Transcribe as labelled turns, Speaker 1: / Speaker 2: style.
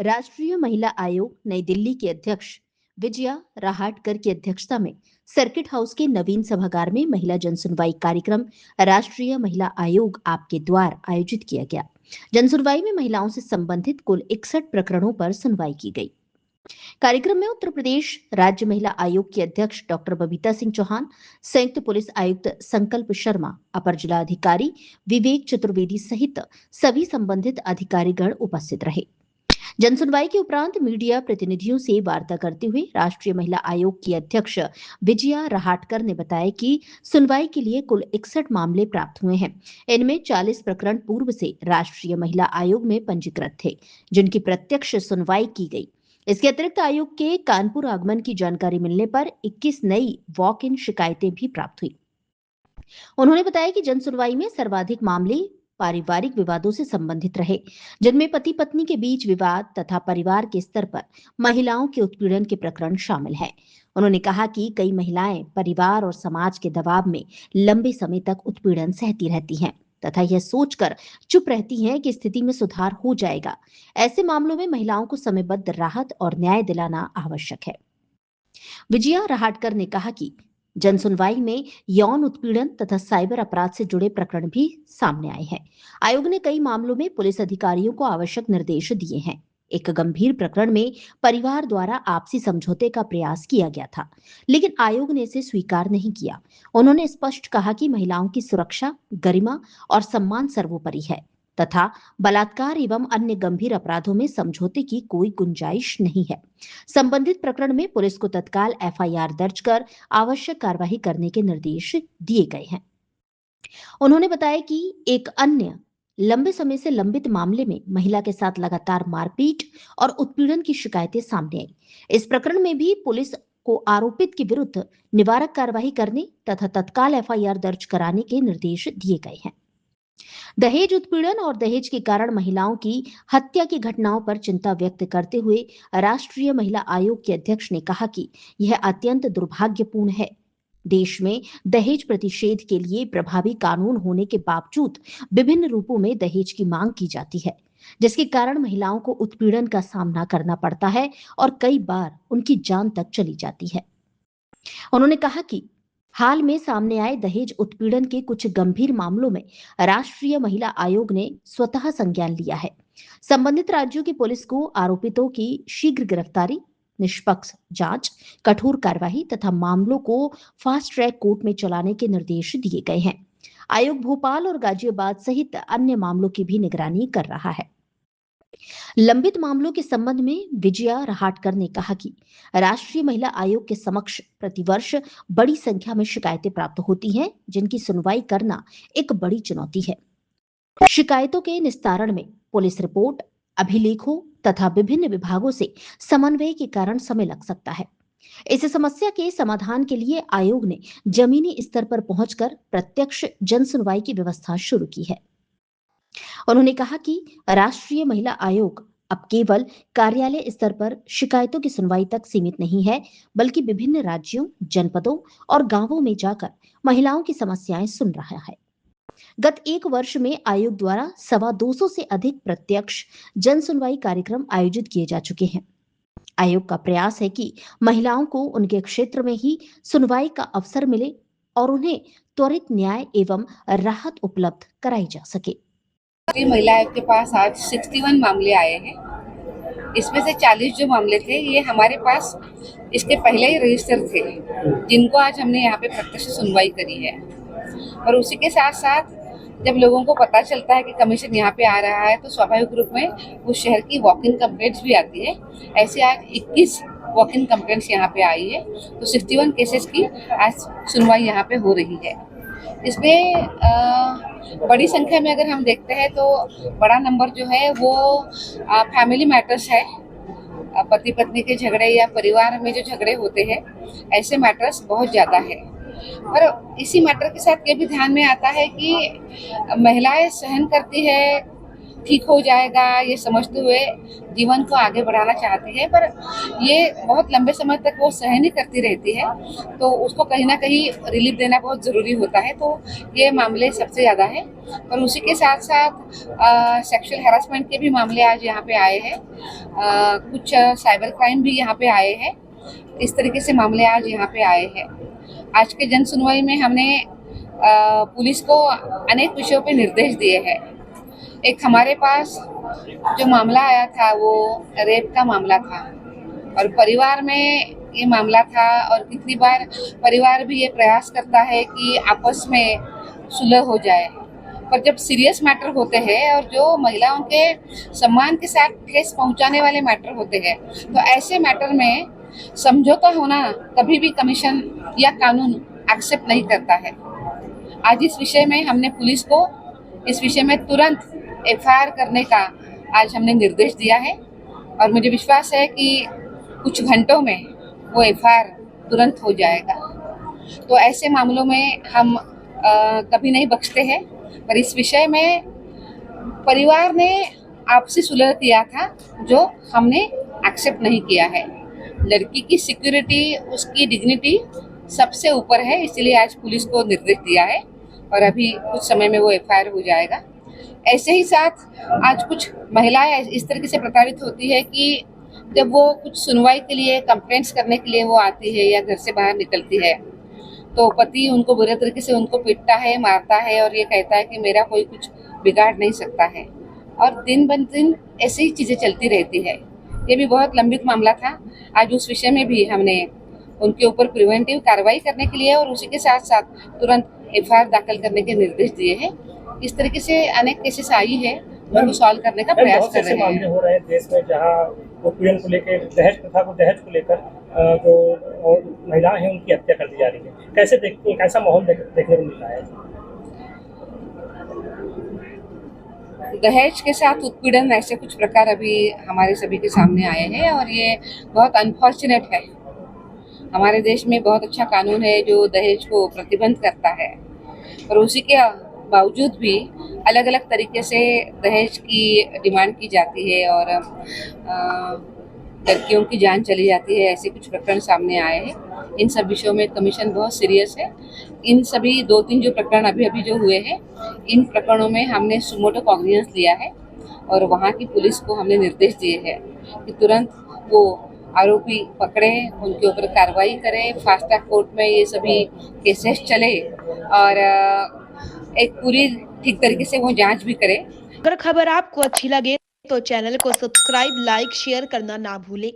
Speaker 1: राष्ट्रीय महिला आयोग नई दिल्ली की अध्यक्ष विजया राहाटकर की अध्यक्षता में सर्किट हाउस के नवीन सभागार में महिला जनसुनवाई कार्यक्रम राष्ट्रीय महिला आयोग आपके द्वार आयोजित किया गया। जनसुनवाई में महिलाओं से संबंधित कुल 61 प्रकरणों पर सुनवाई की गई। कार्यक्रम में उत्तर प्रदेश राज्य महिला आयोग की अध्यक्ष डॉक्टर बबीता सिंह चौहान, संयुक्त पुलिस आयुक्त संकल्प शर्मा, अपर जिलाधिकारी विवेक चतुर्वेदी सहित सभी संबंधित अधिकारीगण उपस्थित रहे। जनसुनवाई के उपरांत मीडिया प्रतिनिधियों से वार्ता करते हुए राष्ट्रीय महिला आयोग की अध्यक्ष विजया राहाटकर ने बताया कि सुनवाई के लिए कुल 61 मामले प्राप्त हुए हैं। इनमें 40 प्रकरण पूर्व से राष्ट्रीय महिला आयोग में पंजीकृत थे, जिनकी प्रत्यक्ष सुनवाई की गई। इसके अतिरिक्त आयोग के कानपुर आगमन की जानकारी मिलने पर 21 नई वॉक इन शिकायतें भी प्राप्त हुई। उन्होंने बताया कि जनसुनवाई में सर्वाधिक मामले पारिवारिक विवादों से संबंधित रहे, जिनमें पति पत्नी के बीच विवाद तथा परिवार के स्तर पर महिलाओं के उत्पीड़न के प्रकरण शामिल हैं। उन्होंने कहा कि कई महिलाएं परिवार और समाज के दबाव में लंबे समय तक उत्पीड़न सहती रहती हैं तथा यह सोचकर चुप रहती हैं कि स्थिति में सुधार हो जाएगा। ऐसे मामलों में महिलाओं को समयबद्ध राहत और न्याय दिलाना आवश्यक है। विजया राहाटकर ने कहा कि जनसुनवाई में यौन उत्पीड़न तथा साइबर अपराध से जुड़े प्रकरण भी सामने आए हैं। आयोग ने कई मामलों में पुलिस अधिकारियों को आवश्यक निर्देश दिए हैं। एक गंभीर प्रकरण में परिवार द्वारा आपसी समझौते का प्रयास किया गया था, लेकिन आयोग ने इसे स्वीकार नहीं किया। उन्होंने स्पष्ट कहा कि महिलाओं की सुरक्षा, गरिमा और सम्मान सर्वोपरि है तथा बलात्कार एवं अन्य गंभीर अपराधों में समझौते की कोई गुंजाइश नहीं है। संबंधित प्रकरण में पुलिस को तत्काल एफआईआर दर्ज कर आवश्यक कार्रवाई करने के निर्देश दिए गए हैं। उन्होंने बताया कि एक अन्य लंबे समय से लंबित मामले में महिला के साथ लगातार मारपीट और उत्पीड़न की शिकायतें सामने आई। इस प्रकरण में भी पुलिस को आरोपित के विरुद्ध निवारक कार्रवाई करने तथा तत्काल एफआईआर दर्ज कराने के निर्देश दिए गए हैं। दहेज उत्पीड़न और दहेज के कारण महिलाओं की हत्या की घटनाओं पर चिंता व्यक्त करते हुए राष्ट्रीय महिला आयोग के अध्यक्ष ने कहा कि यह अत्यंत दुर्भाग्यपूर्ण है। देश में दहेज प्रतिषेध के लिए प्रभावी कानून होने के बावजूद विभिन्न रूपों में दहेज की मांग की जाती है, जिसके कारण महिलाओं को उत्पीड़न का सामना करना पड़ता है और कई बार उनकी जान तक चली जाती है। उन्होंने कहा कि हाल में सामने आए दहेज उत्पीड़न के कुछ गंभीर मामलों में राष्ट्रीय महिला आयोग ने स्वतः संज्ञान लिया है। संबंधित राज्यों की पुलिस को आरोपितों की शीघ्र गिरफ्तारी, निष्पक्ष जांच, कठोर कार्रवाई तथा मामलों को फास्ट ट्रैक कोर्ट में चलाने के निर्देश दिए गए हैं। आयोग भोपाल और गाजियाबाद सहित अन्य मामलों की भी निगरानी कर रहा है। लंबित मामलों के संबंध में विजया राहाटकर ने कहा कि राष्ट्रीय महिला आयोग के समक्ष प्रतिवर्ष बड़ी संख्या में शिकायतें प्राप्त होती हैं, जिनकी सुनवाई करना एक बड़ी चुनौती है। शिकायतों के निस्तारण में पुलिस रिपोर्ट, अभिलेखों तथा विभिन्न विभागों से समन्वय के कारण समय लग सकता है। इस समस्या के समाधान के लिए आयोग ने जमीनी स्तर पर पहुंचकर प्रत्यक्ष जनसुनवाई की व्यवस्था शुरू की है। उन्होंने कहा कि राष्ट्रीय महिला आयोग अब केवल कार्यालय स्तर पर शिकायतों की सुनवाई तक सीमित नहीं है, बल्कि विभिन्न राज्यों, जनपदों और गांवों में जाकर महिलाओं की समस्याएं सुन रहा है। गत एक वर्ष में आयोग द्वारा 225 से अधिक प्रत्यक्ष जन सुनवाई कार्यक्रम आयोजित किए जा चुके हैं। आयोग का प्रयास है कि महिलाओं को उनके क्षेत्र में ही सुनवाई का अवसर मिले और उन्हें त्वरित न्याय एवं राहत उपलब्ध कराई जा सके।
Speaker 2: महिला आयोग के पास आज 61 मामले आए हैं। इसमें से 40 जो मामले थे ये हमारे पास इसके पहले ही रजिस्टर थे, जिनको आज हमने यहाँ पे प्रत्यक्ष सुनवाई करी है। और उसी के साथ साथ जब लोगों को पता चलता है कि कमीशन यहाँ पे आ रहा है तो स्वाभाविक रूप में उस शहर की वॉक इन कंप्लेंट्स भी आती है। ऐसे आज 21 वॉक इन कंप्लेंट्स यहाँ पे आई है, तो 61 केसेस की आज सुनवाई यहाँ पे हो रही है। इसमें बड़ी संख्या में अगर हम देखते हैं तो बड़ा नंबर जो है वो फैमिली मैटर्स है। पति पत्नी के झगड़े या परिवार में जो झगड़े होते हैं, ऐसे मैटर्स बहुत ज़्यादा है। और इसी मैटर के साथ ये भी ध्यान में आता है कि महिलाएं सहन करती है ठीक हो जाएगा ये समझते हुए जीवन को आगे बढ़ाना चाहती है, पर ये बहुत लंबे समय तक वो सहन ही करती रहती है, तो उसको कहीं ना कहीं रिलीफ देना बहुत ज़रूरी होता है। तो ये मामले सबसे ज़्यादा है। और उसी के साथ साथ सेक्सुअल हैरेसमेंट के भी मामले आज यहाँ पे आए हैं, कुछ साइबर क्राइम भी यहाँ पे आए हैं। इस तरीके से मामले आज यहाँ पे आए हैं। आज के जन सुनवाई में हमने पुलिस को अनेक विषयों पे निर्देश दिए हैं। एक हमारे पास जो मामला आया था वो रेप का मामला था, और परिवार में ये मामला था, और कितनी बार परिवार भी ये प्रयास करता है कि आपस में सुलह हो जाए, पर जब सीरियस मैटर होते हैं और जो महिलाओं के सम्मान के साथ ठेस पहुंचाने वाले मैटर होते हैं, तो ऐसे मैटर में समझौता होना कभी भी कमीशन या कानून एक्सेप्ट नहीं करता है। आज इस विषय में हमने पुलिस को इस विषय में तुरंत एफआईआर करने का आज हमने निर्देश दिया है, और मुझे विश्वास है कि कुछ घंटों में वो एफआईआर तुरंत हो जाएगा। तो ऐसे मामलों में हम कभी नहीं बख्शते हैं, पर इस विषय में परिवार ने आपसी सुलह किया था जो हमने एक्सेप्ट नहीं किया है। लड़की की सिक्योरिटी, उसकी डिग्निटी सबसे ऊपर है, इसलिए आज पुलिस को निर्देश दिया है, और अभी कुछ समय में वो एफआईआर हो जाएगा। ऐसे ही साथ आज कुछ महिलाएं इस तरीके से प्रताड़ित होती है कि जब वो कुछ सुनवाई के लिए, कंप्लेंट्स करने के लिए वो आती है या घर से बाहर निकलती है, तो पति उनको बुरे तरीके से उनको पीटता है, मारता है, और ये कहता है कि मेरा कोई कुछ बिगाड़ नहीं सकता है, और दिन ब दिन ऐसी ही चीज़ें चलती रहती है। ये भी बहुत लंबित मामला था। आज उस विषय में भी हमने उनके ऊपर प्रिवेंटिव कार्रवाई करने के लिए और उसी के साथ साथ तुरंत एफआईआर दाखिल करने के निर्देश दिए हैं। इस तरीके से अनेक केसेस आई है, उनको सॉल्व करने का प्रयास कर रहे हैं।
Speaker 3: हो रहे हैं देश में जहाँ उत्पीड़न को लेकर, दहेज प्रथा को, दहेज को लेकर जो और महिलाएं हैं उनकी हत्या कर दी जा रही है। कैसे देखते हैं, कैसा माहौल देखने को मिल रहा है?
Speaker 2: दहेज के साथ उत्पीड़न, ऐसे कुछ प्रकार अभी हमारे सभी के सामने आए हैं, और ये बहुत अनफॉर्चुनेट है। हमारे देश में बहुत अच्छा कानून है जो दहेज को प्रतिबंध करता है, और उसी के बावजूद भी अलग अलग तरीके से दहेज की डिमांड की जाती है, और लड़कियों की जान चली जाती है। ऐसे कुछ प्रकरण सामने आए हैं। इन सब विषयों में कमीशन बहुत सीरियस है। इन सभी 2-3 जो प्रकरण अभी जो हुए हैं, इन प्रकरणों में हमने सुमोटो कॉग्निजेंस लिया है, और वहाँ की पुलिस को हमने निर्देश दिए हैं कि तुरंत वो आरोपी पकड़े, उनके ऊपर कार्रवाई करें, फास्ट ट्रैक कोर्ट में ये सभी केसेस चले, और एक पूरी ठीक तरीके से वो जांच भी करे।
Speaker 4: अगर खबर आपको अच्छी लगे तो चैनल को सब्सक्राइब, लाइक, शेयर करना ना भूलें।